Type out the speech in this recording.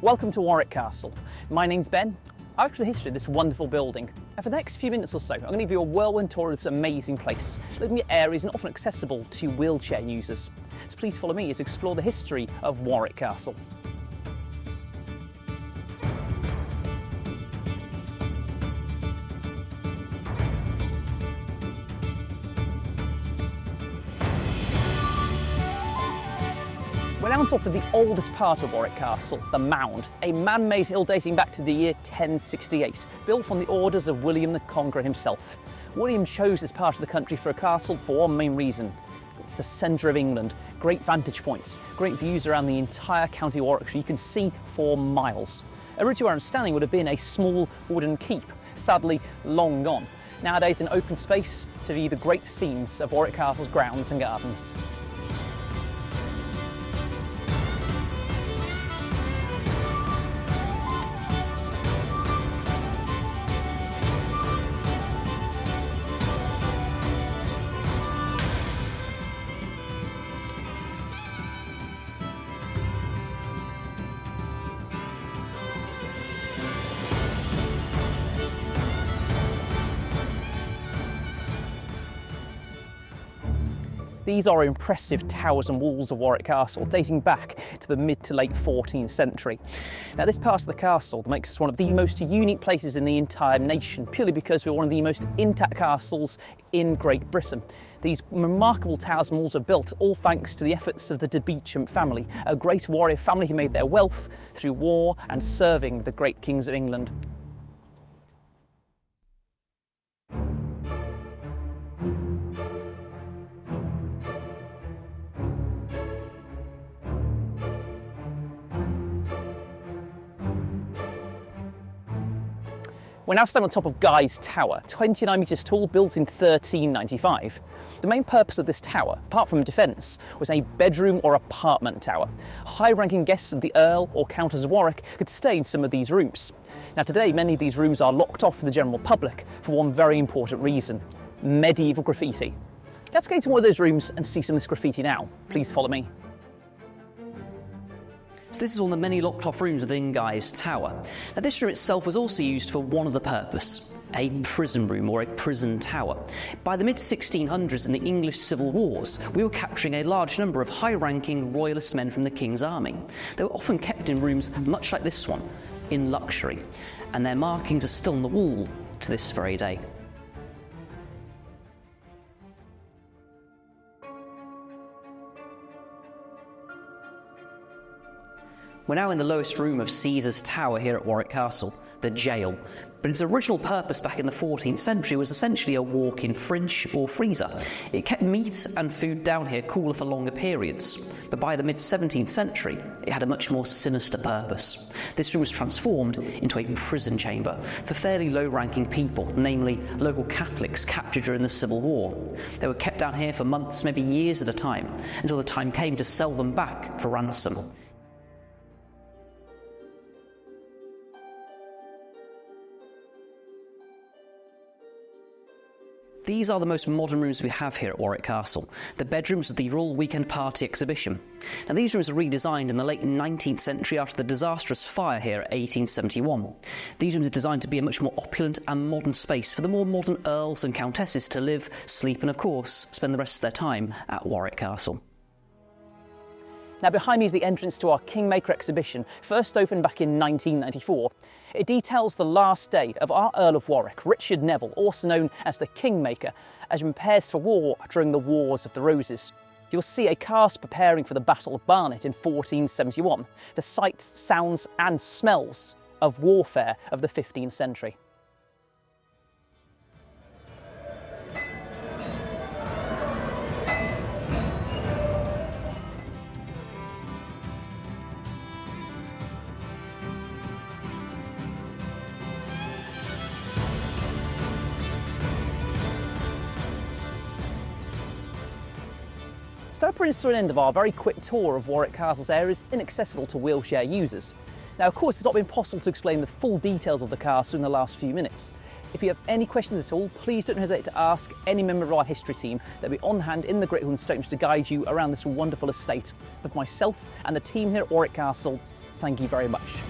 Welcome to Warwick Castle. My name's Ben. I've looked at the history of this wonderful building, and for the next few minutes or so, I'm going to give you a whirlwind tour of this amazing place, looking at areas not often accessible to wheelchair users. So please follow me as we explore the history of Warwick Castle. We're now on top of the oldest part of Warwick Castle, the Mound, a man-made hill dating back to the year 1068, built from the orders of William the Conqueror himself. William chose this part of the country for a castle for one main reason. It's the centre of England, great vantage points, great views around the entire county of Warwickshire you can see for miles. Originally where I'm standing would have been a small wooden keep, sadly long gone. Nowadays an open space to view the great scenes of Warwick Castle's grounds and gardens. These are impressive towers and walls of Warwick Castle, dating back to the mid to late 14th century. Now this part of the castle makes us one of the most unique places in the entire nation, purely because we're one of the most intact castles in Great Britain. These remarkable towers and walls are built all thanks to the efforts of the de Beauchamp family, a great warrior family who made their wealth through war and serving the great kings of England. We're now standing on top of Guy's Tower, 29 metres tall, built in 1395. The main purpose of this tower, apart from defence, was a bedroom or apartment tower. High-ranking guests of the Earl or Countess of Warwick could stay in some of these rooms. Now today, many of these rooms are locked off for the general public for one very important reason: medieval graffiti. Let's go to one of those rooms and see some of this graffiti now. Please follow me. So this is one of the many locked off rooms within Guy's Tower. Now this room itself was also used for one other purpose: a prison room or a prison tower. By the mid-1600s in the English Civil Wars, we were capturing a large number of high-ranking royalist men from the King's army. They were often kept in rooms much like this one, in luxury, and their markings are still on the wall to this very day. We're now in the lowest room of Caesar's Tower here at Warwick Castle, the jail. But its original purpose back in the 14th century was essentially a walk-in fridge or freezer. It kept meat and food down here cooler for longer periods. But by the mid-17th century, it had a much more sinister purpose. This room was transformed into a prison chamber for fairly low-ranking people, namely local Catholics captured during the Civil War. They were kept down here for months, maybe years at a time, until the time came to sell them back for ransom. These are the most modern rooms we have here at Warwick Castle, the bedrooms of the Royal Weekend Party exhibition. Now these rooms were redesigned in the late 19th century after the disastrous fire here in 1871. These rooms are designed to be a much more opulent and modern space for the more modern earls and countesses to live, sleep and of course spend the rest of their time at Warwick Castle. Now behind me is the entrance to our Kingmaker exhibition, first opened back in 1994. It details the last day of our Earl of Warwick, Richard Neville, also known as the Kingmaker, as he prepares for war during the Wars of the Roses. You'll see a cast preparing for the Battle of Barnet in 1471, the sights, sounds and smells of warfare of the 15th century. So that brings us to an end of our very quick tour of Warwick Castle's areas inaccessible to wheelchair users. Now of course it's not been possible to explain the full details of the castle in the last few minutes. If you have any questions at all, please don't hesitate to ask any member of our history team. They'll be on hand in the Great Hall and Stones to guide you around this wonderful estate. With myself and the team here at Warwick Castle, thank you very much.